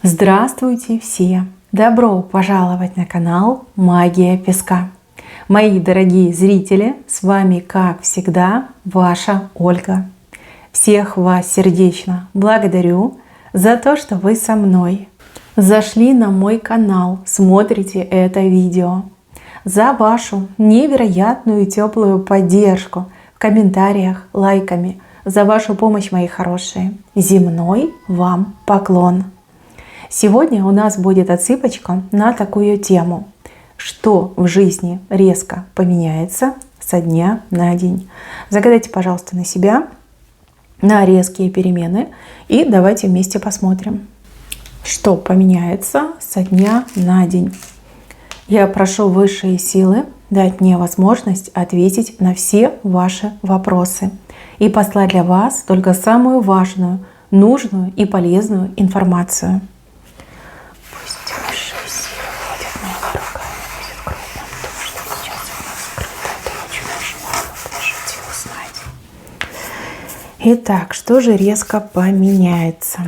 Здравствуйте все! Добро пожаловать на канал Магия Песка. Мои дорогие зрители, с вами, как всегда, ваша Ольга. Всех вас сердечно благодарю за то, что вы со мной. Зашли на мой канал, смотрите это видео. За вашу невероятную теплую поддержку в комментариях, лайками. За вашу помощь, мои хорошие. Земной вам поклон. Сегодня у нас будет отсыпочка на такую тему, что в жизни резко поменяется со дня на день. Загадайте, пожалуйста, на себя, на резкие перемены, и давайте вместе посмотрим, что поменяется со дня на день. Я прошу высшие силы дать мне возможность ответить на все ваши вопросы и послать для вас только самую важную, нужную и полезную информацию. Итак, что же резко поменяется?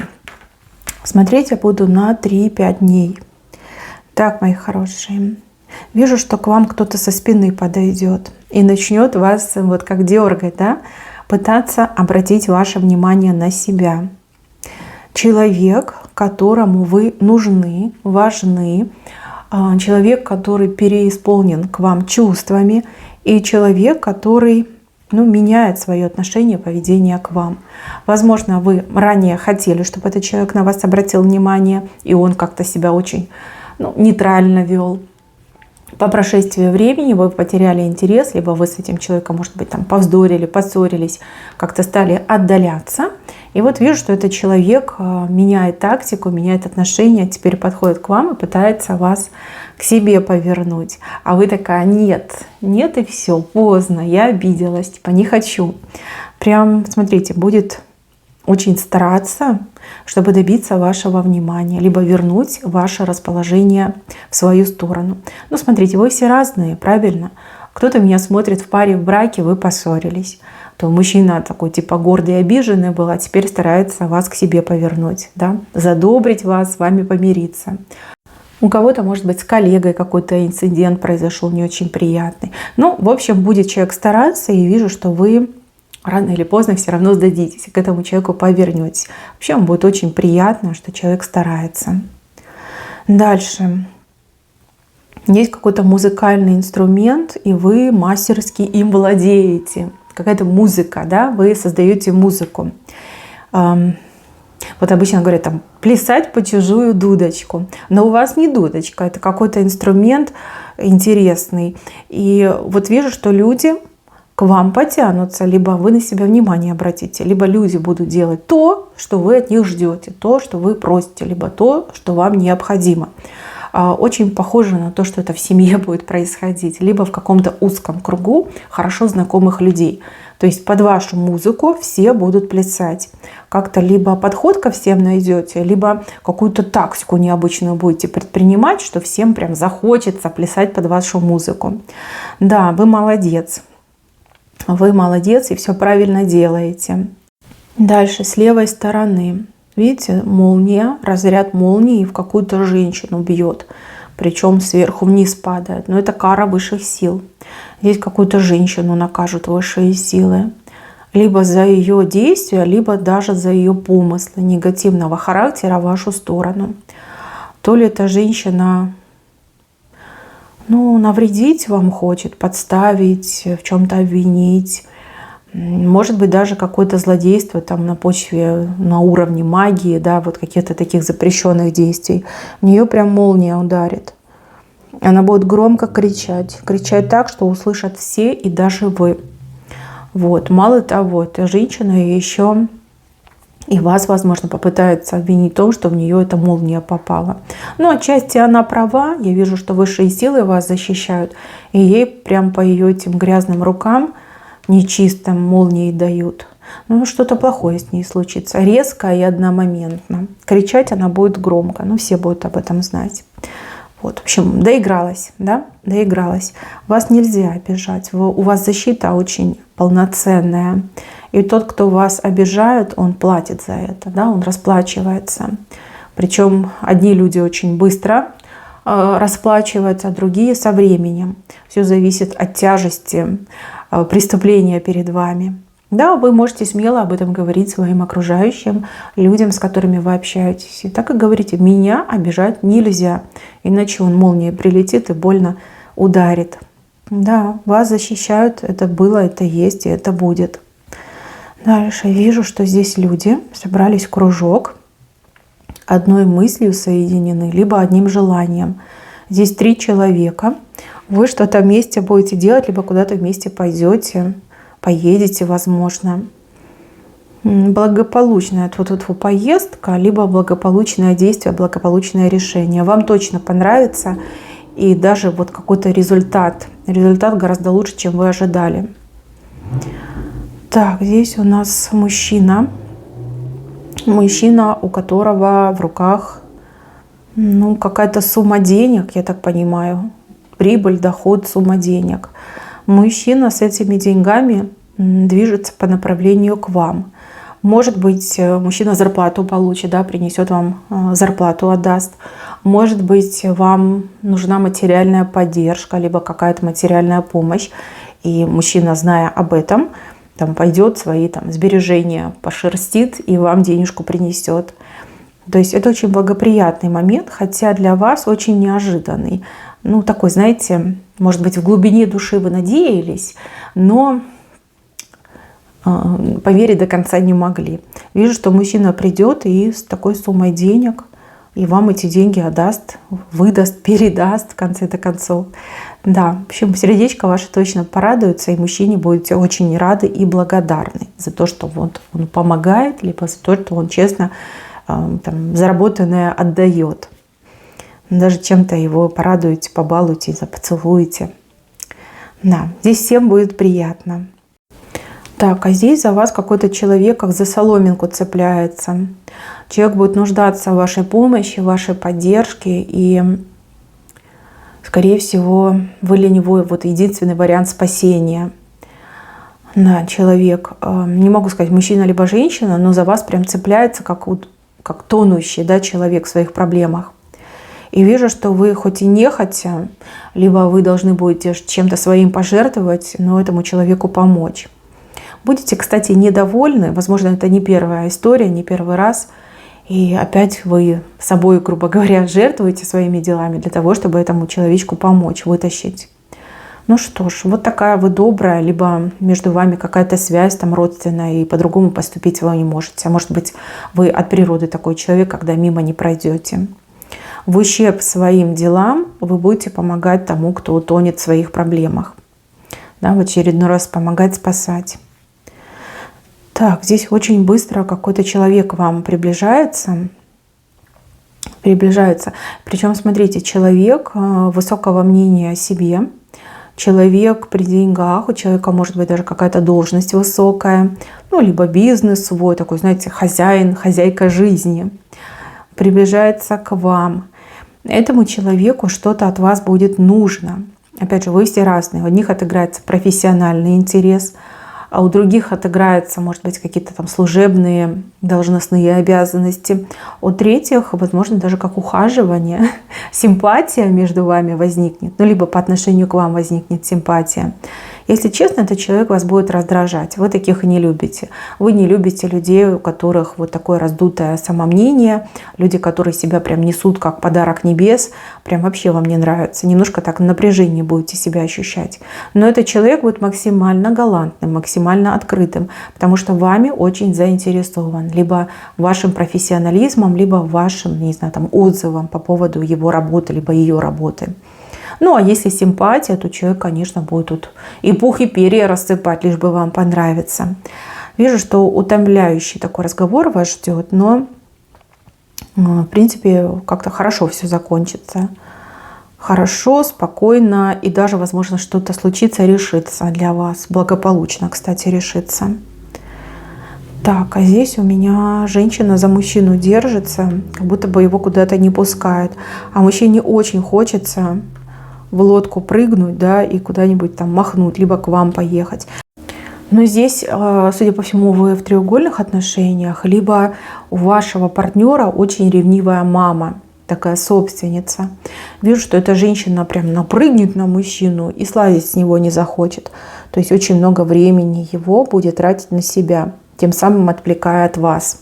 Смотреть я буду на 3-5 дней. Так, мои хорошие, вижу, что к вам кто-то со спины подойдет и начнет вас вот как дергать, да, пытаться обратить ваше внимание на себя. Человек, которому вы нужны, важны, человек, который переисполнен к вам чувствами, и человек, который меняет свое отношение, поведение к вам. Возможно, вы ранее хотели, чтобы этот человек на вас обратил внимание, и он как-то себя очень нейтрально вел. По прошествии времени вы потеряли интерес, либо вы с этим человеком, может быть, повздорили, поссорились, как-то стали отдаляться. И вот вижу, что этот человек меняет тактику, меняет отношения, теперь подходит к вам и пытается вас к себе повернуть. А вы такая: нет, нет, и все, поздно, я обиделась, не хочу. Прям, смотрите, будет очень стараться, чтобы добиться вашего внимания, либо вернуть ваше расположение в свою сторону. Смотрите, вы все разные, правильно? Кто-то меня смотрит в паре, в браке, вы поссорились. То мужчина такой типа гордый и обиженный был, а теперь старается вас к себе повернуть, да? Задобрить вас, с вами помириться. У кого-то, может быть, с коллегой какой-то инцидент произошел не очень приятный. В общем, будет человек стараться, и вижу, что вы рано или поздно все равно сдадитесь, и к этому человеку повернетесь. Вообще, вам будет очень приятно, что человек старается. Дальше. Есть какой-то музыкальный инструмент, и вы мастерски им владеете. Какая-то музыка, да, вы создаете музыку. Вот обычно говорят плясать по чужую дудочку. Но у вас не дудочка, это какой-то инструмент интересный. И вот вижу, что люди к вам потянутся, либо вы на себя внимание обратите, либо люди будут делать то, что вы от них ждете, то, что вы просите, либо то, что вам необходимо. Очень похоже на то, что это в семье будет происходить, либо в каком-то узком кругу хорошо знакомых людей. То есть под вашу музыку все будут плясать. Как-то либо подход ко всем найдете, либо какую-то тактику необычную будете предпринимать, что всем прям захочется плясать под вашу музыку. Да, вы молодец. Вы молодец и все правильно делаете. Дальше, с левой стороны. Видите, молния, разряд молнии в какую-то женщину бьет. Причем сверху вниз падает. Но это кара высших сил. Здесь какую-то женщину накажут высшие силы. Либо за ее действия, либо даже за ее помыслы негативного характера в вашу сторону. То ли эта женщина навредить вам хочет, подставить, в чем-то обвинить. Может быть, даже какое-то злодейство на почве, на уровне магии, да, вот каких-то таких запрещенных действий. В нее прям молния ударит. Она будет громко кричать. Кричать так, что услышат все и даже вы. Вот. Мало того, эта женщина еще и вас, возможно, попытается обвинить в том, что в нее эта молния попала. Отчасти она права. Я вижу, что высшие силы вас защищают. И ей прям по ее этим грязным рукам нечистым молнией дают. Что-то плохое с ней случится. Резко и одномоментно. Кричать она будет громко. Все будут об этом знать. Вот, в общем, доигралась, да? Доигралась. Вас нельзя обижать. У вас защита очень полноценная. И тот, кто вас обижает, он платит за это, да? Он расплачивается. Причем одни люди очень быстро расплачиваются, а другие со временем. Все зависит от тяжести преступления перед вами. Да, вы можете смело об этом говорить своим окружающим, людям, с которыми вы общаетесь. И так и говорите: меня обижать нельзя, иначе он молнией прилетит и больно ударит. Да, вас защищают, это было, это есть и это будет. Дальше вижу, что здесь люди собрались в кружок, одной мыслью соединены, либо одним желанием. Здесь 3 человека. Вы что-то вместе будете делать, либо куда-то вместе пойдете, поедете, возможно. Благополучная поездка, либо благополучное действие, благополучное решение. Вам точно понравится. И даже вот какой-то результат. Результат гораздо лучше, чем вы ожидали. Так, здесь у нас мужчина. Мужчина, у которого в руках какая-то сумма денег, я так понимаю. Прибыль, доход, сумма денег. Мужчина с этими деньгами движется по направлению к вам. Может быть, мужчина зарплату получит, да, принесет вам зарплату, отдаст. Может быть, вам нужна материальная поддержка, либо какая-то материальная помощь. И мужчина, зная об этом, пойдет свои сбережения пошерстит и вам денежку принесет. То есть это очень благоприятный момент, хотя для вас очень неожиданный. Такой, знаете, может быть, в глубине души вы надеялись, но поверить до конца не могли. Вижу, что мужчина придет и с такой суммой денег, и вам эти деньги отдаст, выдаст, передаст в конце-то концов. Да, в общем, сердечко ваше точно порадуется, и мужчине будете очень рады и благодарны за то, что он помогает, либо за то, что он честно заработанное отдает. Даже чем-то его порадуете, побалуете, поцелуете. Да, здесь всем будет приятно. Так, а здесь за вас какой-то человек как за соломинку цепляется. Человек будет нуждаться в вашей помощи, в вашей поддержке. И, скорее всего, вы для него единственный вариант спасения. Да, человек, не могу сказать, мужчина либо женщина, но за вас прям цепляется как тонущий, да, человек в своих проблемах. И вижу, что вы хоть и нехотя, либо вы должны будете чем-то своим пожертвовать, но этому человеку помочь. Будете, кстати, недовольны, возможно, это не первая история, не первый раз, и опять вы собой, грубо говоря, жертвуете своими делами для того, чтобы этому человечку помочь, вытащить. Ну что ж, вот такая вы добрая, либо между вами какая-то связь родственная, и по-другому поступить вы не можете. А может быть, вы от природы такой человек, когда мимо не пройдете. В ущерб своим делам вы будете помогать тому, кто утонет в своих проблемах. Да, в очередной раз помогать, спасать. Так, здесь очень быстро какой-то человек к вам приближается. Причем, смотрите, человек высокого мнения о себе, человек при деньгах, у человека может быть даже какая-то должность высокая, либо бизнес свой, такой, знаете, хозяин, хозяйка жизни, приближается к вам. Этому человеку что-то от вас будет нужно. Опять же, вы все разные. У одних отыграется профессиональный интерес, а у других отыграются, может быть, какие-то служебные, должностные обязанности. У третьих, возможно, даже как ухаживание, симпатия между вами возникнет, либо по отношению к вам возникнет симпатия. Если честно, этот человек вас будет раздражать. Вы таких и не любите. Вы не любите людей, у которых такое раздутое самомнение, люди, которые себя прям несут как подарок небес, прям вообще вам не нравится. Немножко так в напряжении будете себя ощущать. Но этот человек будет максимально галантным, максимально открытым, потому что вами очень заинтересован. Либо вашим профессионализмом, либо вашим, отзывом по поводу его работы, либо ее работы. А если симпатия, то человек, конечно, будет тут и пух, и перья рассыпать, лишь бы вам понравится. Вижу, что утомляющий такой разговор вас ждет, но, в принципе, как-то хорошо все закончится. Хорошо, спокойно, и даже, возможно, что-то случится, решится для вас. Благополучно, кстати, решится. Так, а здесь у меня женщина за мужчину держится, как будто бы его куда-то не пускает. А мужчине очень хочется в лодку прыгнуть, да, и куда-нибудь махнуть, либо к вам поехать. Но здесь, судя по всему, вы в треугольных отношениях, либо у вашего партнера очень ревнивая мама, такая собственница. Вижу, что эта женщина прям напрыгнет на мужчину и слазить с него не захочет. То есть очень много времени его будет тратить на себя, тем самым отвлекая от вас.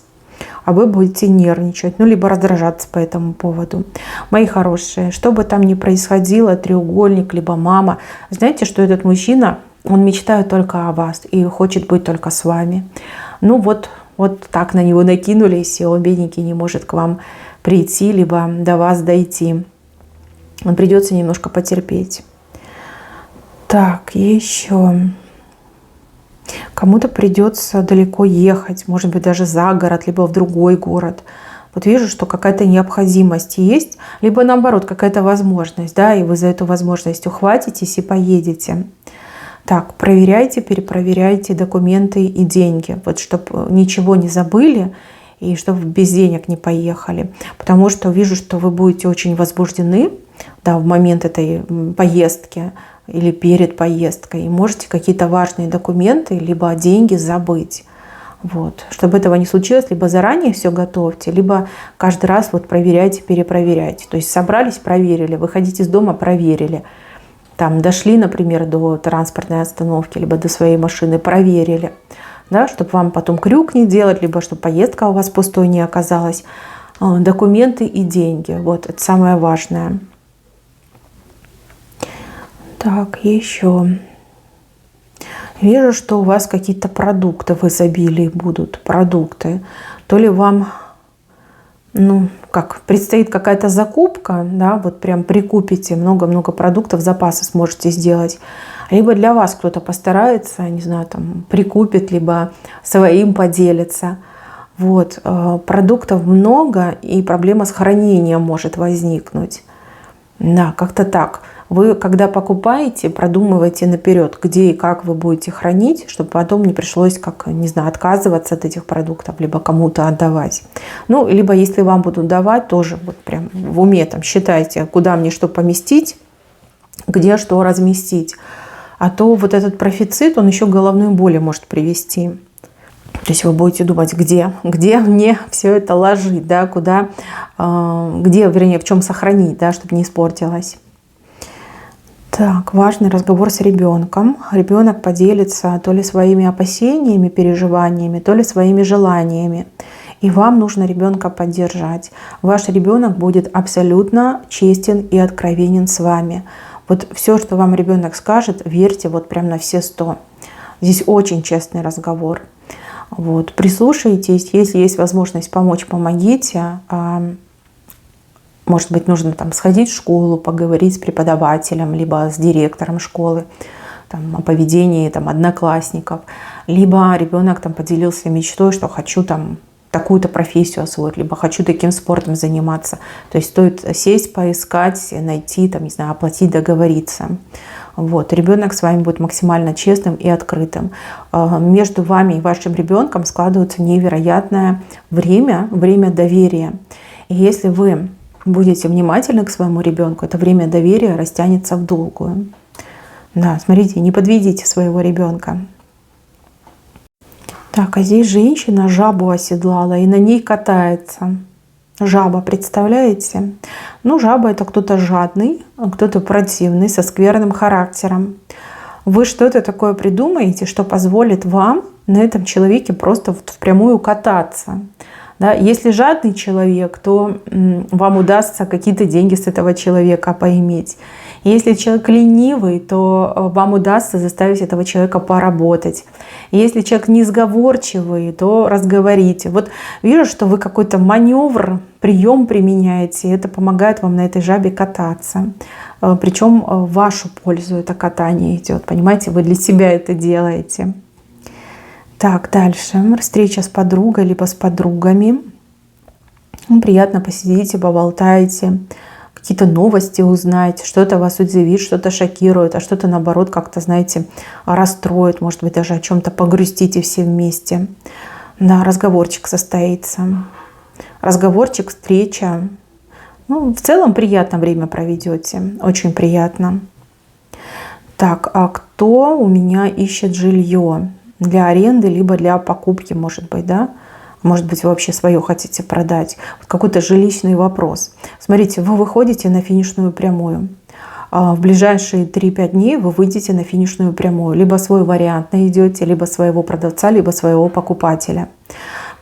А вы будете нервничать, ну, либо раздражаться по этому поводу. Мои хорошие, что бы там ни происходило, треугольник, либо мама, знаете, что этот мужчина, он мечтает только о вас и хочет быть только с вами. Ну, вот так на него накинулись, и он, бедненький, не может к вам прийти, либо до вас дойти. Он придется немножко потерпеть. Так, еще... Кому-то придется далеко ехать, может быть, даже за город, либо в другой город. Вот вижу, что какая-то необходимость есть, либо наоборот, какая-то возможность, да, и вы за эту возможность ухватитесь и поедете. Так, проверяйте, перепроверяйте документы и деньги, вот чтобы ничего не забыли и чтобы без денег не поехали. Потому что вижу, что вы будете очень возбуждены, да, в момент этой поездки, или перед поездкой, и можете какие-то важные документы либо деньги забыть. Вот. Чтобы этого не случилось, либо заранее все готовьте, либо каждый раз вот проверяйте, перепроверяйте. То есть собрались, проверили, выходите из дома, проверили. Там дошли, например, до транспортной остановки, либо до своей машины, проверили. Да, чтобы вам потом крюк не делать, либо чтобы поездка у вас пустой не оказалась. Документы и деньги. Вот это самое важное. Так, еще. Вижу, что у вас какие-то продукты в изобилии будут. Продукты. То ли вам, предстоит какая-то закупка, да, вот прям прикупите много-много продуктов, запасы сможете сделать. Либо для вас кто-то постарается, не знаю, там, прикупит, либо своим поделится. Вот. Продуктов много, и проблема с хранением может возникнуть. Да, как-то так. Вы, когда покупаете, продумывайте наперед, где и как вы будете хранить, чтобы потом не пришлось, отказываться от этих продуктов, либо кому-то отдавать. Ну, либо если вам будут давать, тоже вот прям в уме там считайте, куда мне что поместить, где что разместить. А то вот этот профицит, он еще к головной боли может привести. То есть вы будете думать, где мне все это ложить, да, в чем сохранить, да, чтобы не испортилось. Так, важный разговор с ребенком. Ребенок поделится то ли своими опасениями, переживаниями, то ли своими желаниями. И вам нужно ребенка поддержать. Ваш ребенок будет абсолютно честен и откровенен с вами. Вот все, что вам ребенок скажет, верьте вот прям на все 100. Здесь очень честный разговор. Вот, прислушайтесь, если есть возможность помочь, помогите. Может быть, нужно там сходить в школу, поговорить с преподавателем, либо с директором школы, там, о поведении там, одноклассников. Либо ребенок там поделился мечтой, что хочу там такую-то профессию освоить, либо хочу таким спортом заниматься. То есть стоит сесть, поискать, найти, там, не знаю, оплатить, договориться. Вот. Ребенок с вами будет максимально честным и открытым. Между вами и вашим ребенком складывается невероятное время доверия. И если вы будете внимательны к своему ребенку, это время доверия растянется в долгую. Да, смотрите, не подведите своего ребенка. Так, а здесь женщина жабу оседлала и на ней катается. Жаба, представляете? Ну, жаба — это кто-то жадный, кто-то противный, со скверным характером. Вы что-то такое придумаете, что позволит вам на этом человеке просто впрямую кататься. Да? Если жадный человек, то вам удастся какие-то деньги с этого человека поиметь. Если человек ленивый, то вам удастся заставить этого человека поработать. Если человек несговорчивый, то разговорите. Вот вижу, что вы какой-то маневр, прием применяете, и это помогает вам на этой жабе кататься. Причем в вашу пользу это катание идет. Понимаете, вы для себя это делаете. Так, дальше. Встреча с подругой, либо с подругами. Приятно посидите, поболтаете. Какие-то новости узнаете, что-то вас удивит, что-то шокирует, а что-то наоборот как-то, знаете, расстроит, может быть, даже о чем-то погрустите все вместе. Да, разговорчик состоится. Разговорчик, встреча. Ну, в целом приятно время проведете, очень приятно. Так, а кто у меня ищет жилье? для аренды, либо для покупки, может быть, да? Может быть, вы вообще свое хотите продать. Вот какой-то жилищный вопрос. Смотрите, вы выходите на финишную прямую. В ближайшие 3-5 дней вы выйдете на финишную прямую. Либо свой вариант найдете, либо своего продавца, либо своего покупателя.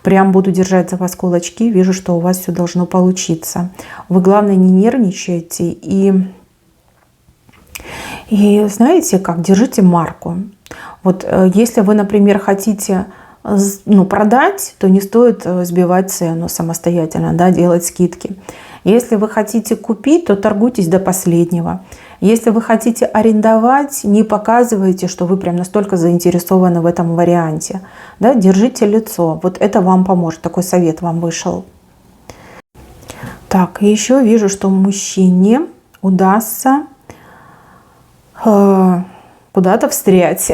Прям буду держать за вас кулачки. Вижу, что у вас все должно получиться. Вы, главное, не нервничайте. И знаете как, держите марку. Вот если вы, например, хотите продать, то не стоит сбивать цену самостоятельно, да, делать скидки. Если вы хотите купить, то торгуйтесь до последнего. Если вы хотите арендовать, не показывайте, что вы прям настолько заинтересованы в этом варианте. Да, держите лицо. Вот это вам поможет. Такой совет вам вышел. Так, и еще вижу, что мужчине удастся куда-то встрять.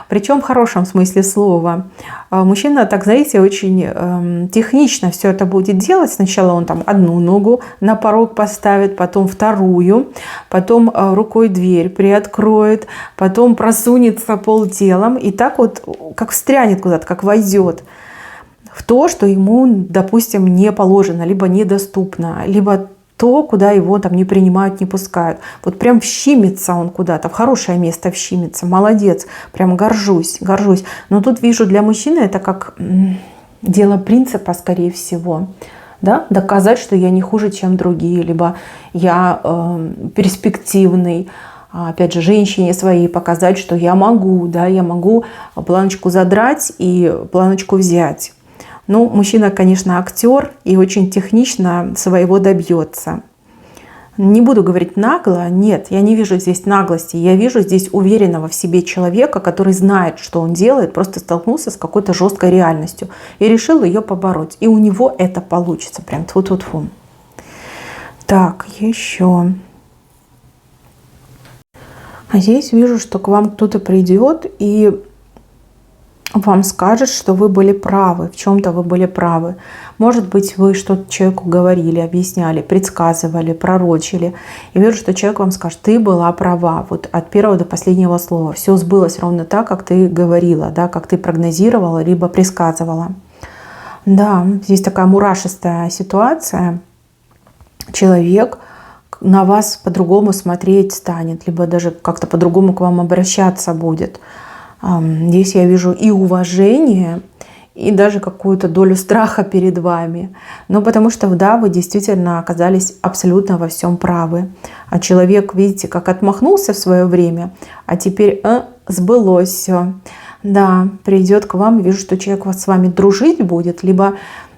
Причем в хорошем смысле слова. Мужчина, так знаете, очень технично все это будет делать. Сначала он там одну ногу на порог поставит, потом вторую, потом рукой дверь приоткроет, потом просунется полтелом и так вот как встрянет куда-то, как войдет в то, что ему, допустим, не положено, либо недоступно, либо то, куда его там не принимают, не пускают. Вот прям вщимится он куда-то, в хорошее место вщимится. Молодец, прям горжусь, горжусь. Но тут вижу, для мужчины это как дело принципа, скорее всего. Да? Доказать, что я не хуже, чем другие, либо я перспективный. Опять же, женщине своей показать, что я могу, да, я могу планочку задрать и планочку взять. Ну, мужчина, конечно, актер и очень технично своего добьется. Не буду говорить нагло, нет, я не вижу здесь наглости, я вижу здесь уверенного в себе человека, который знает, что он делает, просто столкнулся с какой-то жесткой реальностью и решил ее побороть. И у него это получится, прям тьфу-тьфу-тьфу. Так, еще. А здесь вижу, что к вам кто-то придет и вам скажет, что вы были правы, в чем-то вы были правы. Может быть, вы что-то человеку говорили, объясняли, предсказывали, пророчили. И вижу, что человек вам скажет, ты была права, вот от первого до последнего слова. Все сбылось ровно так, как ты говорила, да, как ты прогнозировала, либо предсказывала. Да, здесь такая мурашистая ситуация. Человек на вас по-другому смотреть станет, либо даже как-то по-другому к вам обращаться будет. Здесь я вижу и уважение, и даже какую-то долю страха перед вами. Но потому что, да, вы действительно оказались абсолютно во всем правы. А человек, видите, как отмахнулся в свое время, а теперь сбылось все. Да, придет к вам, вижу, что человек с вами дружить будет, либо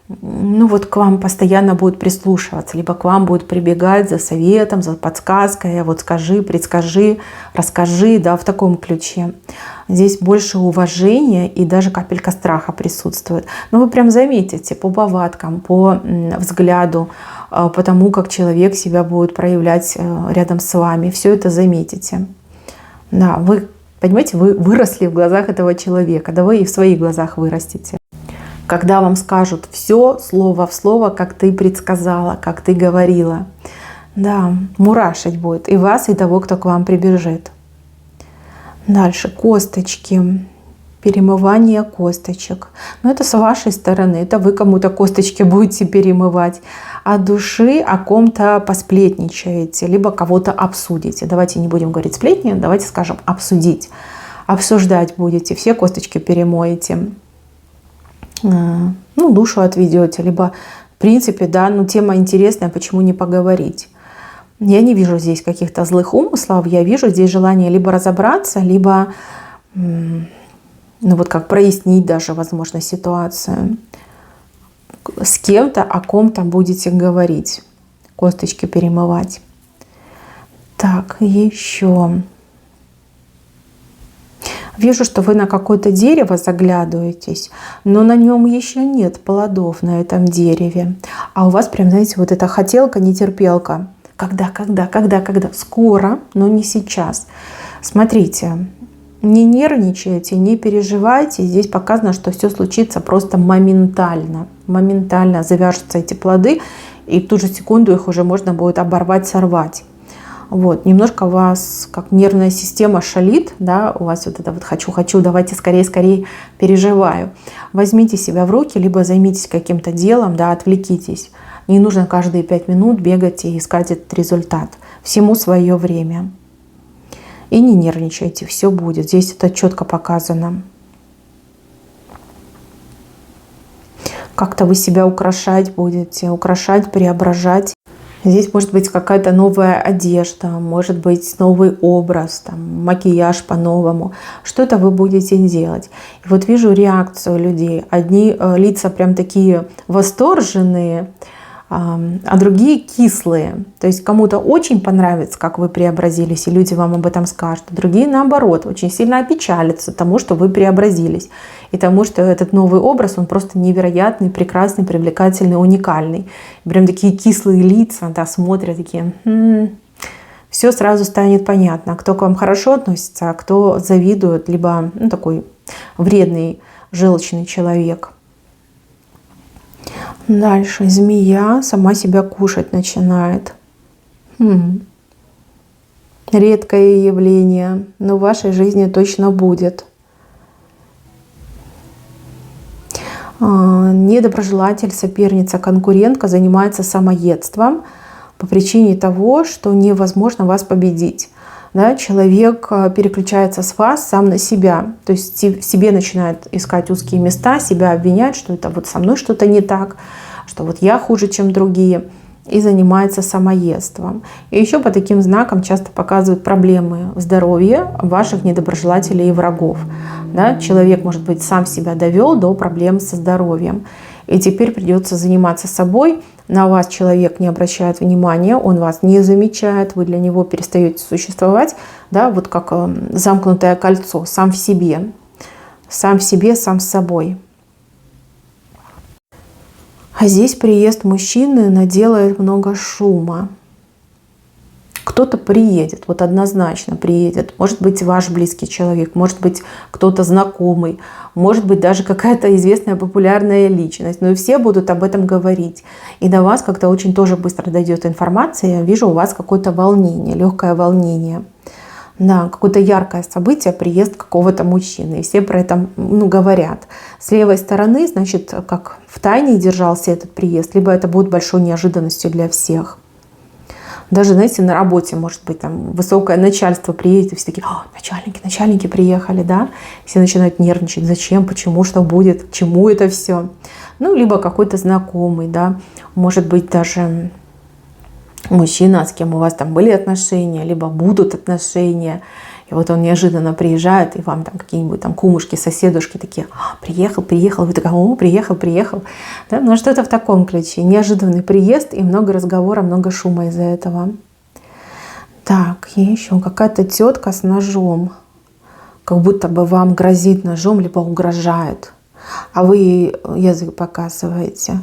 вот к вам постоянно будет прислушиваться, либо к вам будет прибегать за советом, за подсказкой, вот скажи, предскажи, расскажи, да, в таком ключе. Здесь больше уважения и даже капелька страха присутствует. Но вы прям заметите по повадкам, по взгляду, по тому, как человек себя будет проявлять рядом с вами. Все это заметите. Да, вы, понимаете, вы выросли в глазах этого человека, да вы и в своих глазах вырастете. Когда вам скажут все слово в слово, как ты предсказала, как ты говорила. Да, мурашить будет и вас, и того, кто к вам прибежит. Дальше косточки, перемывание косточек. Но это с вашей стороны, это вы кому-то косточки будете перемывать. От души о ком-то посплетничаете, либо кого-то обсудите. Давайте не будем говорить сплетни, давайте скажем обсудить. Обсуждать будете, все косточки перемоете. Душу отведете, либо в принципе, да, тема интересная, почему не поговорить. Я не вижу здесь каких-то злых умыслов, я вижу здесь желание либо разобраться, либо как прояснить даже, возможно, ситуацию. С кем-то, о ком-то будете говорить, косточки перемывать. Так, еще. Вижу, что вы на какое-то дерево заглядываетесь, но на нем еще нет плодов на этом дереве. А у вас прям, знаете, вот эта хотелка, нетерпелка. Когда? Скоро, но не сейчас. Смотрите, не нервничайте, не переживайте. Здесь показано, что все случится просто моментально. Моментально завяжутся эти плоды, и в ту же секунду их уже можно будет оборвать, сорвать. Вот, немножко у вас как нервная система шалит, да, у вас вот это вот хочу, давайте скорее переживаю. Возьмите себя в руки, либо займитесь каким-то делом, да, отвлекитесь. Не нужно каждые 5 минут бегать и искать этот результат. Всему свое время. И не нервничайте, все будет. Здесь это четко показано. Как-то вы себя украшать будете, украшать, преображать. Здесь может быть какая-то новая одежда, может быть новый образ, там, макияж по-новому. Что-то вы будете делать. И вот вижу реакцию людей. Одни лица прям такие восторженные, а другие кислые. То есть кому-то очень понравится, как вы преобразились, и люди вам об этом скажут. Другие, наоборот, очень сильно опечалятся тому, что вы преобразились. И тому, что этот новый образ, он просто невероятный, прекрасный, привлекательный, уникальный. И прям такие кислые лица, да, смотрят такие. Все сразу станет понятно, кто к вам хорошо относится, а кто завидует, либо такой вредный, желчный человек. Дальше. Змея сама себя кушать начинает. Редкое явление, но в вашей жизни точно будет. Недоброжелатель, соперница, конкурентка занимается самоедством по причине того, что невозможно вас победить. Да, человек переключается с вас сам на себя, то есть себе начинает искать узкие места, себя обвинять, что это вот со мной что-то не так, что вот я хуже, чем другие, и занимается самоедством. И еще по таким знакам часто показывают проблемы в здоровье ваших недоброжелателей и врагов. Да, человек, может быть, сам себя довел до проблем со здоровьем, и теперь придется заниматься собой. На вас человек не обращает внимания, он вас не замечает, вы для него перестаете существовать, да, вот как замкнутое кольцо, сам в себе, сам с собой. А здесь приезд мужчины наделает много шума. Кто-то приедет, вот однозначно приедет. Может быть, ваш близкий человек, может быть, кто-то знакомый, может быть, даже какая-то известная популярная личность. Но и все будут об этом говорить. И до вас как-то очень тоже быстро дойдет информация. Я вижу у вас какое-то волнение, легкое волнение. Да, какое-то яркое событие, приезд какого-то мужчины. И все про это говорят. С левой стороны, значит, как в тайне держался этот приезд, либо это будет большой неожиданностью для всех. Даже, знаете, на работе, может быть, там высокое начальство приедет, и все такие: начальники приехали, да? Все начинают нервничать. Зачем, почему, что будет, к чему это все. Ну, либо какой-то знакомый, да, может быть, даже мужчина, с кем у вас там были отношения, либо будут отношения. И вот он неожиданно приезжает, и вам там какие-нибудь там кумушки, соседушки такие: приехал, вы такая: о, приехал. Да? Ну, что-то в таком ключе. Неожиданный приезд и много разговора, много шума из-за этого. Так, и еще какая-то тетка с ножом. Как будто бы вам грозит ножом, либо угрожает. А вы ей язык показываете.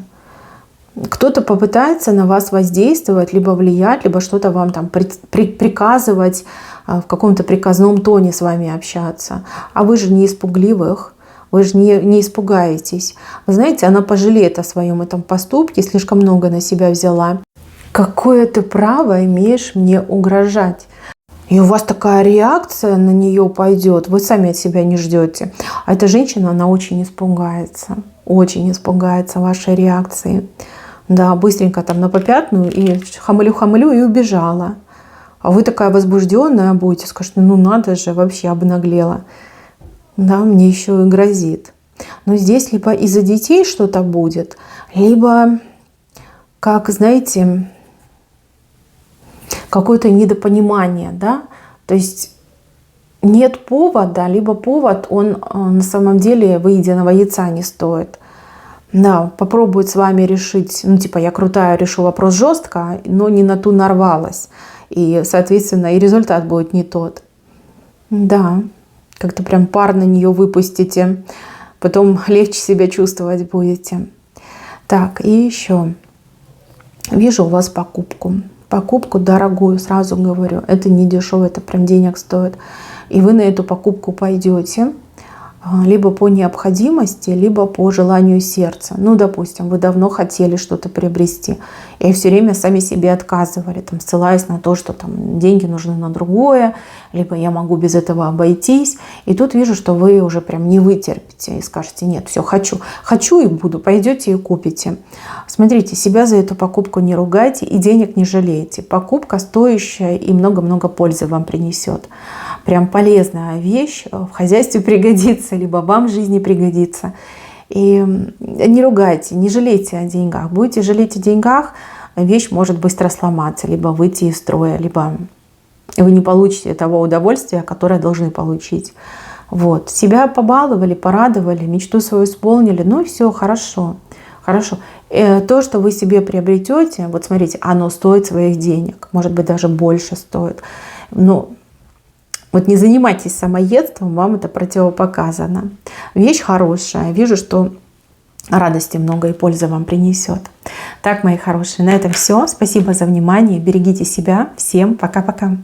Кто-то попытается на вас воздействовать, либо влиять, либо что-то вам там приказывать, в каком-то приказном тоне с вами общаться. А вы же не испугливых, вы же не испугаетесь. Вы знаете, она пожалеет о своем этом поступке, слишком много на себя взяла. Какое ты право имеешь мне угрожать? И у вас такая реакция на нее пойдет, вы сами от себя не ждете. А эта женщина, она очень испугается вашей реакции. Да, быстренько там на попятную и хамылю и убежала. А вы такая возбужденная будете, скажете: ну надо же, вообще обнаглела. Да, мне еще и грозит. Но здесь либо из-за детей что-то будет, либо, как, знаете, какое-то недопонимание, да. То есть нет повода, либо повод, он на самом деле выеденного яйца не стоит. Да, попробует с вами решить, я крутая, решу вопрос жестко, но не на ту нарвалась. И, соответственно, и результат будет не тот. Да, как-то прям пар на нее выпустите, потом легче себя чувствовать будете. Так, и еще. Вижу у вас покупку. Покупку дорогую, сразу говорю. Это не дешево, это прям денег стоит. И вы на эту покупку пойдете. Либо по необходимости, либо по желанию сердца. Ну, допустим, вы давно хотели что-то приобрести, и все время сами себе отказывали, там, ссылаясь на то, что там деньги нужны на другое, либо я могу без этого обойтись. И тут вижу, что вы уже прям не вытерпите и скажете: нет, все, хочу и буду, пойдете и купите. Смотрите, себя за эту покупку не ругайте и денег не жалейте. Покупка стоящая и много-много пользы вам принесет. Прям полезная вещь, в хозяйстве пригодится, либо вам в жизни пригодится. И не ругайте, не жалейте о деньгах. Будете жалеть о деньгах, вещь может быстро сломаться, либо выйти из строя, либо вы не получите того удовольствия, которое должны получить. Вот. Себя побаловали, порадовали, мечту свою исполнили, ну и все, хорошо. Хорошо. То, что вы себе приобретете, вот смотрите, оно стоит своих денег, может быть, даже больше стоит. Но вот не занимайтесь самоедством, вам это противопоказано. Вещь хорошая, вижу, что радости много и пользы вам принесет. Так, мои хорошие, на этом все. Спасибо за внимание, берегите себя. Всем пока-пока.